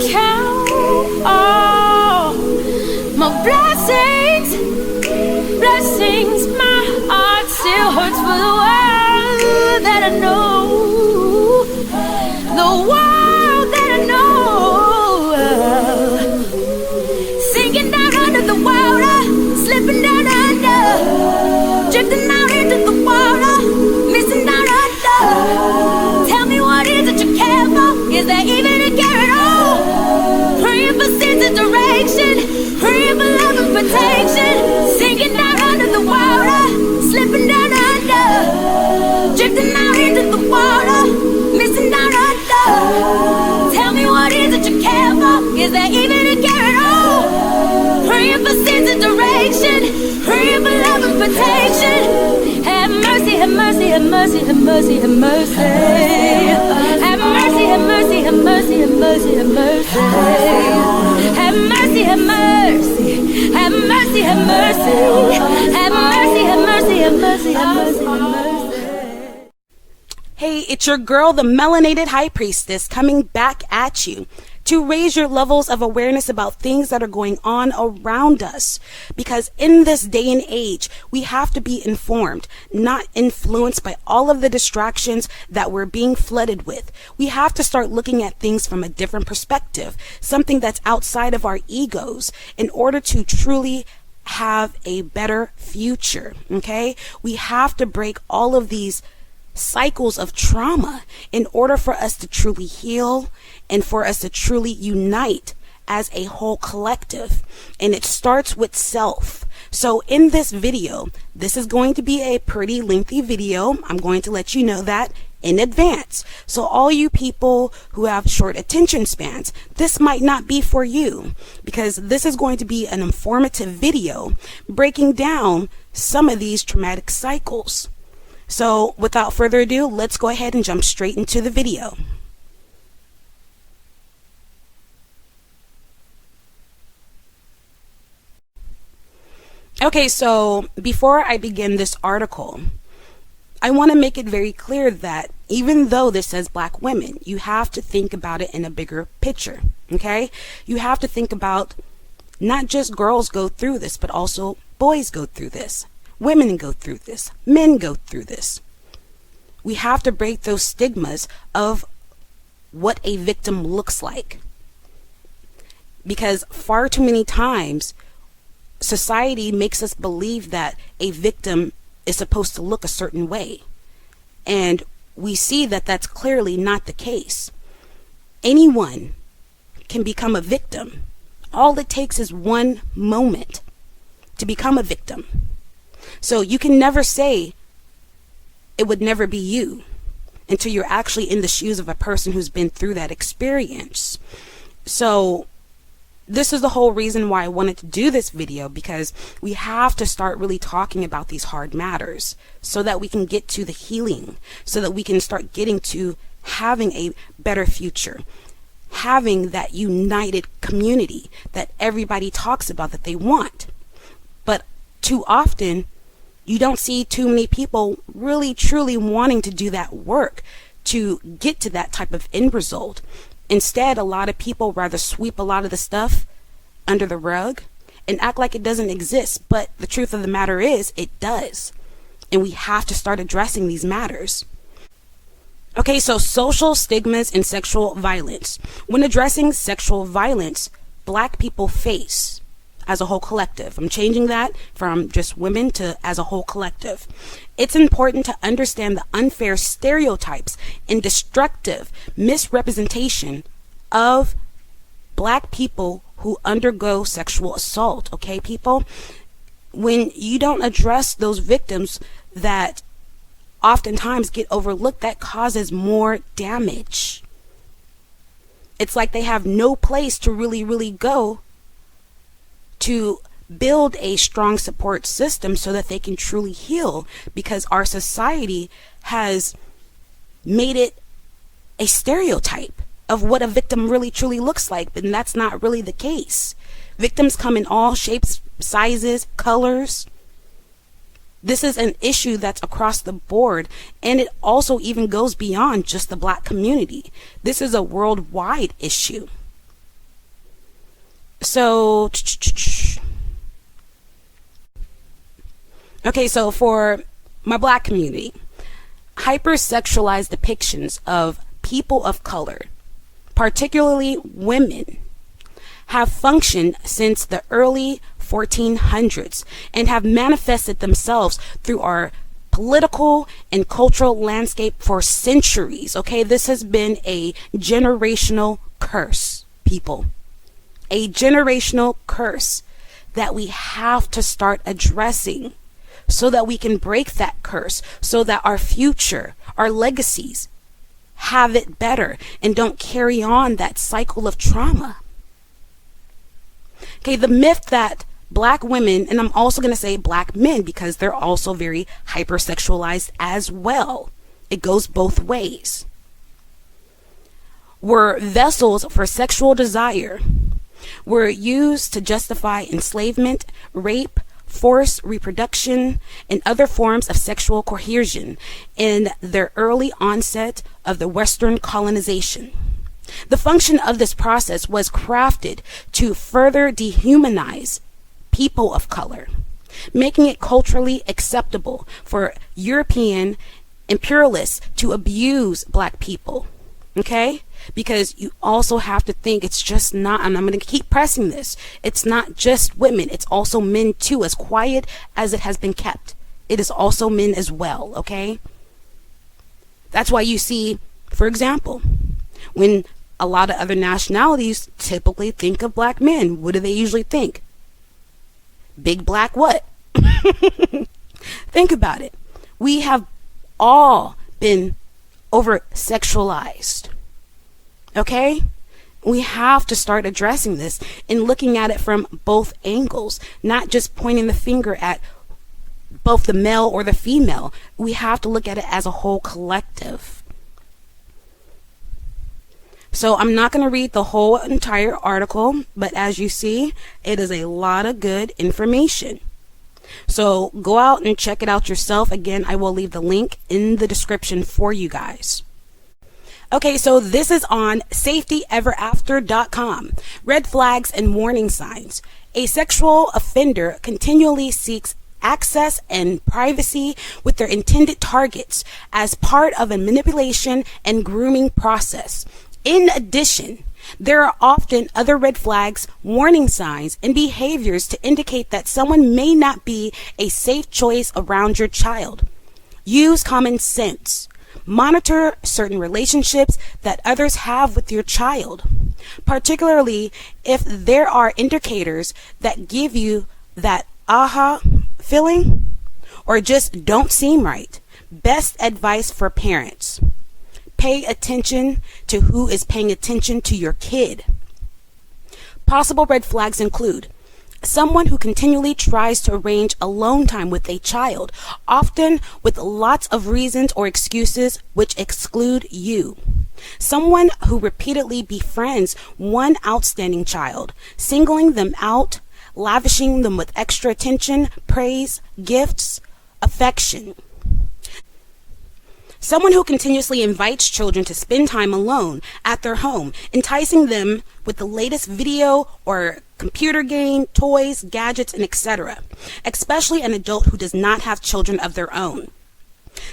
count all my blessings, blessings. My heart still hurts for the world that I know, the world that I know. Sinking down under the water, slipping down under, drifting out into the water, missing down under. Tell me what is it you care for? Is there even a care at all? Praying for sense of direction, praying for love and protection. Sinking down under the water, slipping down under, drifting out into the water, missing down under. Tell me what is it you care for? Is there even a care at all? Praying for sense of direction, praying for love and protection. Have mercy, have mercy, have mercy, have mercy, have mercy. Have mercy, have mercy, have mercy, have mercy, have mercy. Have mercy, have mercy, have mercy, have mercy. Have mercy, have mercy, have mercy, have mercy, have mercy. Hey, it's your girl, the Melanated High Priestess, coming back at you to raise your levels of awareness about things that are going on around us. Because in this day and age, we have to be informed, not influenced by all of the distractions that we're being flooded with. We have to start looking at things from a different perspective, something that's outside of our egos, in order to truly have a better future. Okay? We have to break all of these cycles of trauma in order for us to truly heal and for us to truly unite as a whole collective. And it starts with self. So in this video, this is going to be a pretty lengthy video. I'm going to let you know that in advance. So all you people who have short attention spans, this might not be for you, because this is going to be an informative video breaking down some of these traumatic cycles. So without further ado, let's go ahead and jump straight into the video. Okay, so before I begin this article, I want to make it very clear that even though this says black women, you have to think about it in a bigger picture, okay? You have to think about not just girls go through this, but also boys go through this. Women go through this. Men go through this. We have to break those stigmas of what a victim looks like. Because far too many times, society makes us believe that a victim is supposed to look a certain way. And we see that that's clearly not the case. Anyone can become a victim. All it takes is one moment to become a victim. So you can never say it would never be you until you're actually in the shoes of a person who's been through that experience. So this is the whole reason why I wanted to do this video, because we have to start really talking about these hard matters so that we can get to the healing, so that we can start getting to having a better future, having that united community that everybody talks about that they want. But too often, you don't see too many people really truly wanting to do that work to get to that type of end result. Instead, a lot of people rather sweep a lot of the stuff under the rug and act like it doesn't exist. But the truth of the matter is, it does. And we have to start addressing these matters. Okay, so social stigmas and sexual violence. When addressing sexual violence, black people face as a whole collective. I'm changing that from just women to as a whole collective. It's important to understand the unfair stereotypes and destructive misrepresentation of black people who undergo sexual assault. Okay, people? When you don't address those victims that oftentimes get overlooked, that causes more damage. It's like they have no place to really go to build a strong support system so that they can truly heal, because our society has made it a stereotype of what a victim really truly looks like, but that's not really the case. Victims come in all shapes, sizes, colors. This is an issue that's across the board, and it also even goes beyond just the black community. This is a worldwide issue. So, okay, so for my black community, hypersexualized depictions of people of color, particularly women, have functioned since the early 1400s and have manifested themselves through our political and cultural landscape for centuries. Okay, this has been a generational curse, people. A generational curse that we have to start addressing so that we can break that curse, so that our future, our legacies, have it better and don't carry on that cycle of trauma. Okay, the myth that black women, and I'm also going to say black men because they're also very hypersexualized as well. It goes both ways. Were vessels for sexual desire, were used to justify enslavement, rape, forced reproduction, and other forms of sexual coercion in their early onset of the Western colonization. The function of this process was crafted to further dehumanize people of color, making it culturally acceptable for European imperialists to abuse black people. Okay? Because you also have to think it's just not, and I'm going to keep pressing this, it's not just women, it's also men too. As quiet as it has been kept, it is also men as well. Okay? That's why you see, for example, when a lot of other nationalities typically think of black men, what do they usually think? Big black what? Think about it. We have all been over sexualized. Okay? We have to start addressing this and looking at it from both angles, not just pointing the finger at both the male or the female. We have to look at it as a whole collective. So I'm not going to read the whole entire article, but as you see, it is a lot of good information. So go out and check it out yourself. Again, I will leave the link in the description for you guys. Okay, so this is on safetyeverafter.com. Red flags and warning signs. A sexual offender continually seeks access and privacy with their intended targets as part of a manipulation and grooming process. In addition, there are often other red flags, warning signs, and behaviors to indicate that someone may not be a safe choice around your child. Use common sense. Monitor certain relationships that others have with your child, particularly if there are indicators that give you that aha feeling or just don't seem right. Best advice for parents. Pay attention to who is paying attention to your kid. Possible red flags include someone who continually tries to arrange alone time with a child, often with lots of reasons or excuses which exclude you. Someone who repeatedly befriends one outstanding child, singling them out, lavishing them with extra attention, praise, gifts, affection. Someone who continuously invites children to spend time alone at their home, enticing them with the latest video or computer game, toys, gadgets, and etc., especially an adult who does not have children of their own.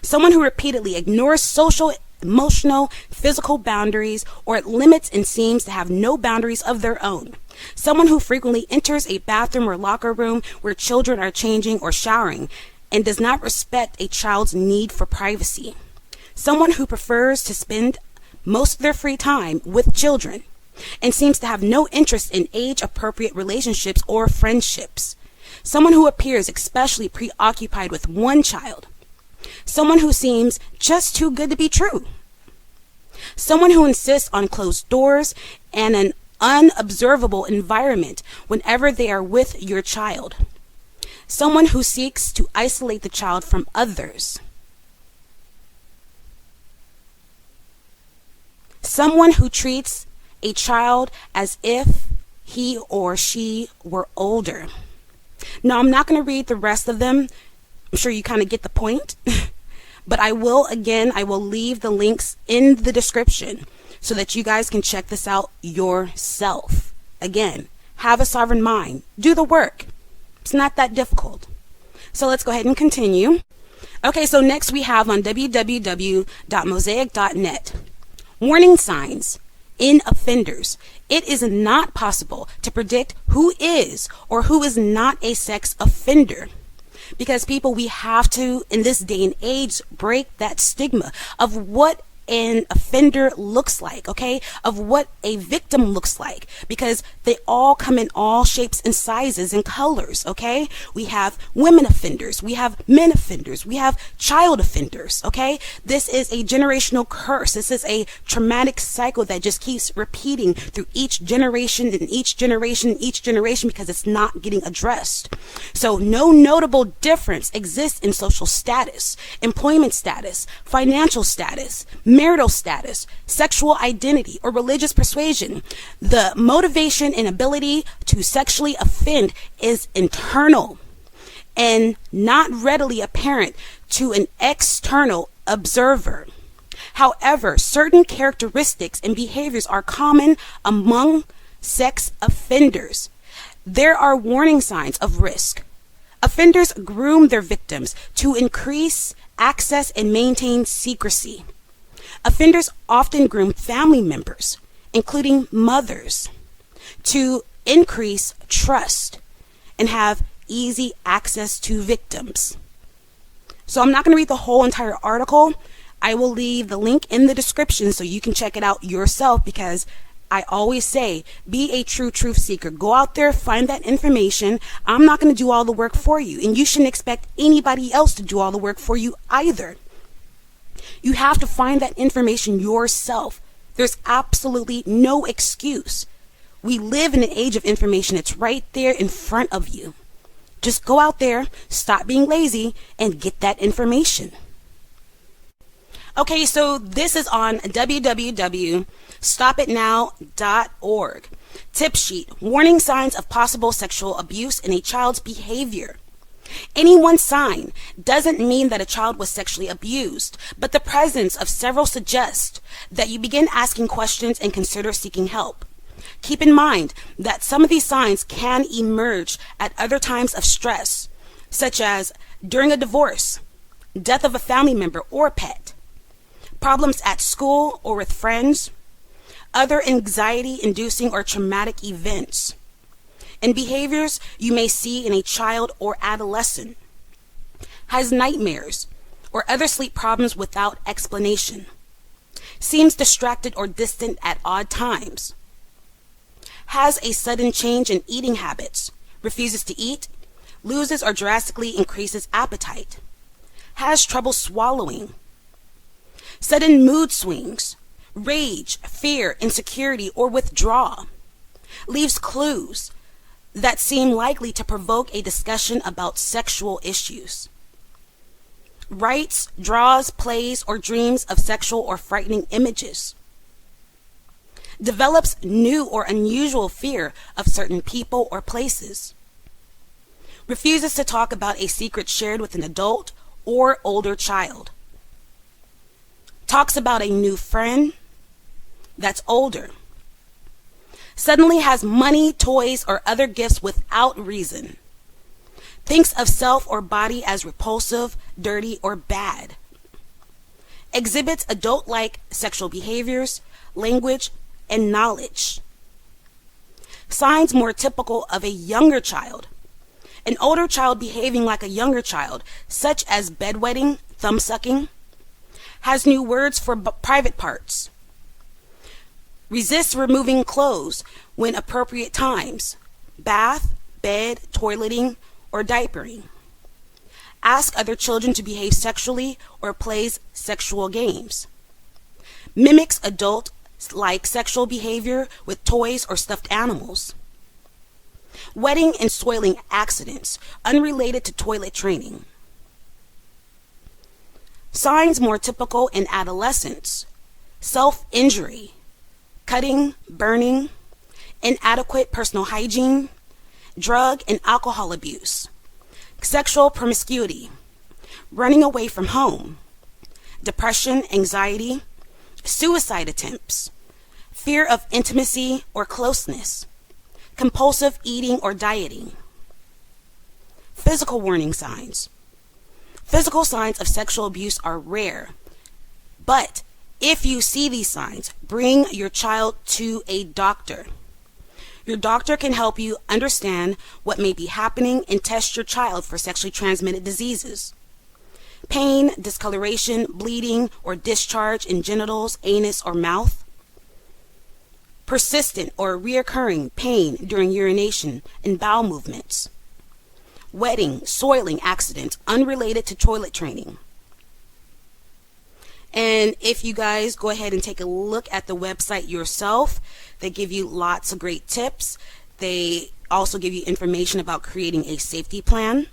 Someone who repeatedly ignores social, emotional, physical boundaries or limits and seems to have no boundaries of their own. Someone who frequently enters a bathroom or locker room where children are changing or showering and does not respect a child's need for privacy. Someone who prefers to spend most of their free time with children and seems to have no interest in age-appropriate relationships or friendships. Someone who appears especially preoccupied with one child. Someone who seems just too good to be true. Someone who insists on closed doors and an unobservable environment whenever they are with your child. Someone who seeks to isolate the child from others. Someone who treats a child as if he or she were older. Now, I'm not going to read the rest of them. I'm sure you kind of get the point. But I will leave the links in the description so that you guys can check this out yourself. Again, have a sovereign mind, do the work. It's not that difficult. So let's go ahead and continue. Okay, so next we have on www.mosaic.net, warning signs in offenders. It is not possible to predict who is or who is not a sex offender. Because people, we have to, in this day and age, break that stigma of what an offender looks like, okay? Of what a victim looks like, because they all come in all shapes and sizes and colors, okay? We have women offenders, we have men offenders, we have child offenders, okay? This is a generational curse. This is a traumatic cycle that just keeps repeating through each generation and each generation and each generation because it's not getting addressed. So no notable difference exists in social status, employment status, financial status, marital status, sexual identity, or religious persuasion. The motivation and ability to sexually offend is internal and not readily apparent to an external observer. However, certain characteristics and behaviors are common among sex offenders. There are warning signs of risk. Offenders groom their victims to increase access and maintain secrecy. Offenders often groom family members, including mothers, to increase trust and have easy access to victims. So I'm not going to read the whole entire article. I will leave the link in the description so you can check it out yourself, because I always say, be a true truth seeker. Go out there, find that information. I'm not going to do all the work for you, and you shouldn't expect anybody else to do all the work for you either. You have to find that information yourself. There's absolutely no excuse. We live in an age of information. It's right there in front of you. Just go out there, stop being lazy, and get that information. Okay, so this is on www.stopitnow.org. Tip sheet, warning signs of possible sexual abuse in a child's behavior. Any one sign doesn't mean that a child was sexually abused, but the presence of several suggests that you begin asking questions and consider seeking help. Keep in mind that some of these signs can emerge at other times of stress, such as during a divorce, death of a family member or pet, problems at school or with friends, other anxiety-inducing or traumatic events, and behaviors you may see in a child or adolescent, has nightmares or other sleep problems without explanation, seems distracted or distant at odd times, has a sudden change in eating habits, refuses to eat, loses or drastically increases appetite, has trouble swallowing, sudden mood swings, rage, fear, insecurity, or withdrawal, leaves clues that seem likely to provoke a discussion about sexual issues, writes, draws, plays, or dreams of sexual or frightening images, develops new or unusual fear of certain people or places, refuses to talk about a secret shared with an adult or older child, talks about a new friend that's older, suddenly has money, toys, or other gifts without reason, thinks of self or body as repulsive, dirty, or bad, exhibits adult-like sexual behaviors, language, and knowledge. Signs more typical of a younger child. An older child behaving like a younger child, such as bedwetting, thumb-sucking, has new words for private parts, resists removing clothes when appropriate times, bath, bed, toileting, or diapering, asks other children to behave sexually or plays sexual games, mimics adult-like sexual behavior with toys or stuffed animals, wetting and soiling accidents unrelated to toilet training. Signs more typical in adolescents: self-injury, cutting, burning, inadequate personal hygiene, drug and alcohol abuse, sexual promiscuity, running away from home, depression, anxiety, suicide attempts, fear of intimacy or closeness, compulsive eating or dieting. Physical warning signs. Physical signs of sexual abuse are rare, but if you see these signs, bring your child to a doctor. Your doctor can help you understand what may be happening and test your child for sexually transmitted diseases. Pain, discoloration, bleeding, or discharge in genitals, anus, or mouth. Persistent or reoccurring pain during urination and bowel movements. Wetting, soiling accidents unrelated to toilet training. And if you guys go ahead and take a look at the website yourself, they give you lots of great tips. They also give you information about creating a safety plan.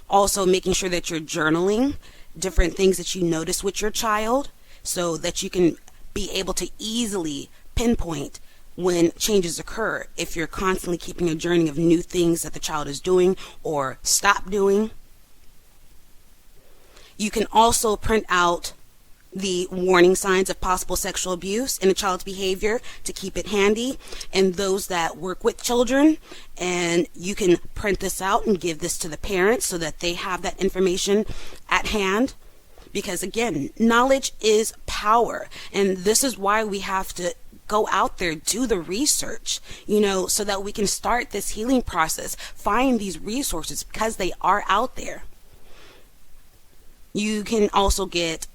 Also making sure that you're journaling different things that you notice with your child so that you can be able to easily pinpoint when changes occur if you're constantly keeping a journey of new things that the child is doing or stop doing. You can also print out the warning signs of possible sexual abuse in a child's behavior to keep it handy, and those that work with children, and you can print this out and give this to the parents so that they have that information at hand, because again, knowledge is power, and this is why we have to go out there, do the research, so that we can start this healing process, find these resources because they are out there. You can also get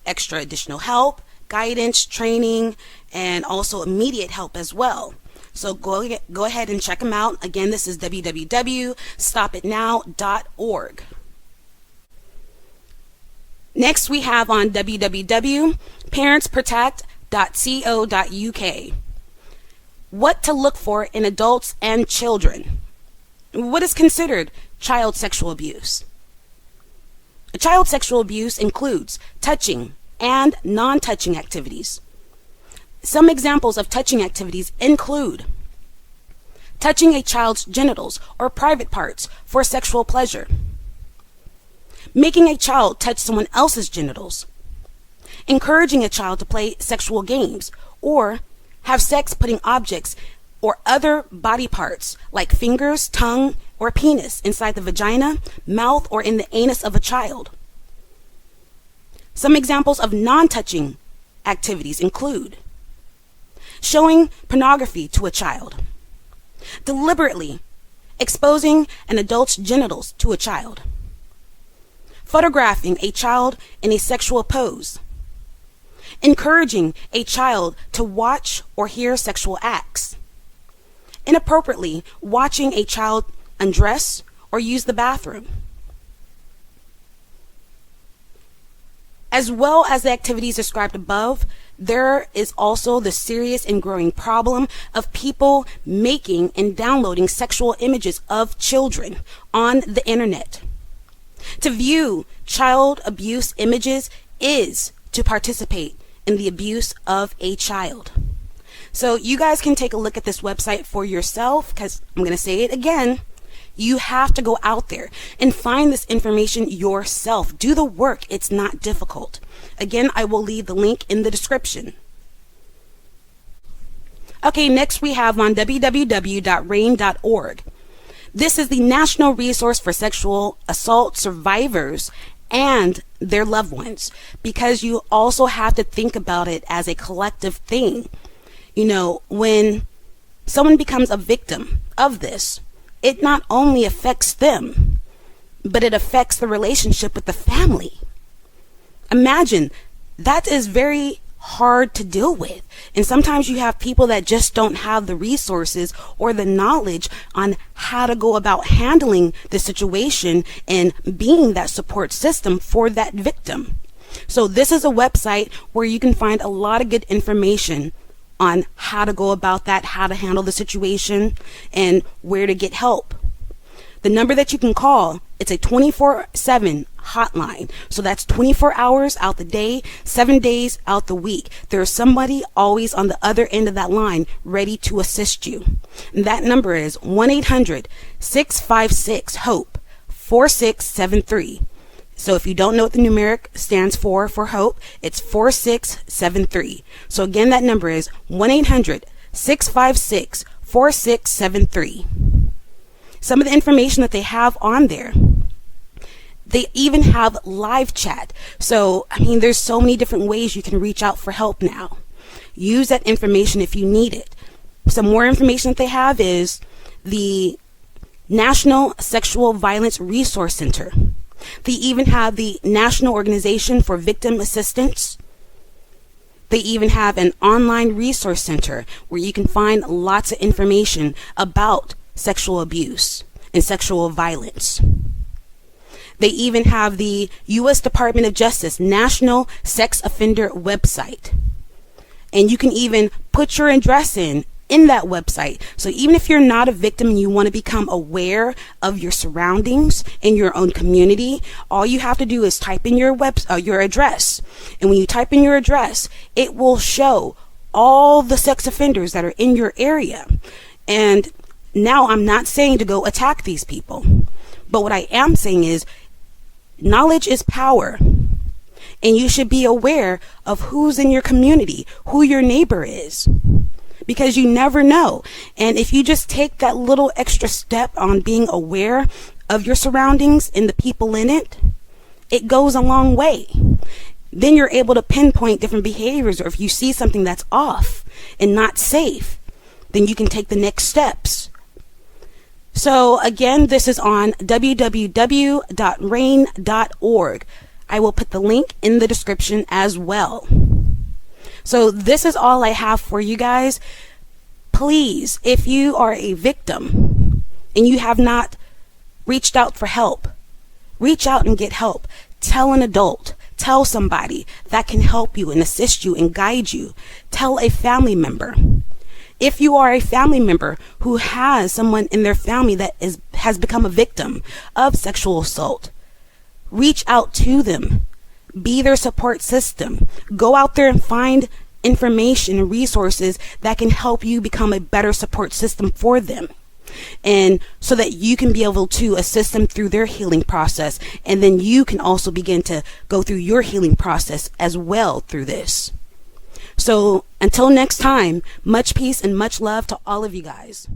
extra additional help, guidance, training, and also immediate help as well. So go ahead and check them out. Again, this is www.stopitnow.org. Next, we have on www.parentsprotect.co.uk. What to look for in adults and children. What is considered child sexual abuse? Child sexual abuse includes touching and non-touching activities. Some examples of touching activities include touching a child's genitals or private parts for sexual pleasure, making a child touch someone else's genitals, encouraging a child to play sexual games or have sex putting objects or other body parts like fingers, tongue, or penis inside the vagina, mouth, or in the anus of a child. Some examples of non-touching activities include showing pornography to a child, deliberately exposing an adult's genitals to a child, photographing a child in a sexual pose, encouraging a child to watch or hear sexual acts, inappropriately watching a child undress or use the bathroom. As well as the activities described above, there is also the serious and growing problem of people making and downloading sexual images of children on the internet. To view child abuse images is to participate in the abuse of a child. So you guys can take a look at this website for yourself, because I'm going to say it again. You have to go out there and find this information yourself. Do the work. It's not difficult. Again, I will leave the link in the description. Okay, next we have on www.rain.org. This is the national resource for sexual assault survivors and their loved ones, because you also have to think about it as a collective thing. When someone becomes a victim of this, it not only affects them, but it affects the relationship with the family. Imagine, that is very hard to deal with. And sometimes you have people that just don't have the resources or the knowledge on how to go about handling the situation and being that support system for that victim. So this is a website where you can find a lot of good information on how to go about that, how to handle the situation, and where to get help. The number that you can call, it's a 24/7 hotline. So that's 24 hours out the day, 7 days out the week. There's somebody always on the other end of that line ready to assist you. And that number is 1-800-656-HOPE 4673. So if you don't know what the numeric stands for HOPE, it's 4673. So again, that number is 1-800-656-4673. 4673. Some of the information that they have on there. They even have live chat. So, I mean, there's so many different ways you can reach out for help now. Use that information if you need it. Some more information that they have is the National Sexual Violence Resource Center. They even have the National Organization for Victim Assistance. They even have an online resource center where you can find lots of information about sexual abuse and sexual violence. They even have the U.S. Department of Justice National Sex Offender website. And you can even put your address in that website. So even if you're not a victim and you want to become aware of your surroundings in your own community, all you have to do is type in your address. And when you type in your address, it will show all the sex offenders that are in your area. And now I'm not saying to go attack these people, but what I am saying is knowledge is power. And you should be aware of who's in your community, who your neighbor is, because you never know. And if you just take that little extra step on being aware of your surroundings and the people in it, it goes a long way. Then you're able to pinpoint different behaviors, or if you see something that's off and not safe, then you can take the next steps. So again, this is on www.rain.org. I will put the link in the description as well. So this is all I have for you guys. Please, if you are a victim and you have not reached out for help, reach out and get help. Tell an adult. Tell somebody that can help you and assist you and guide you. Tell a family member. If you are a family member who has someone in their family that has become a victim of sexual assault, reach out to them. Be their support system. Go out there and find information and resources that can help you become a better support system for them. And so that you can be able to assist them through their healing process. And then you can also begin to go through your healing process as well through this. So until next time, much peace and much love to all of you guys.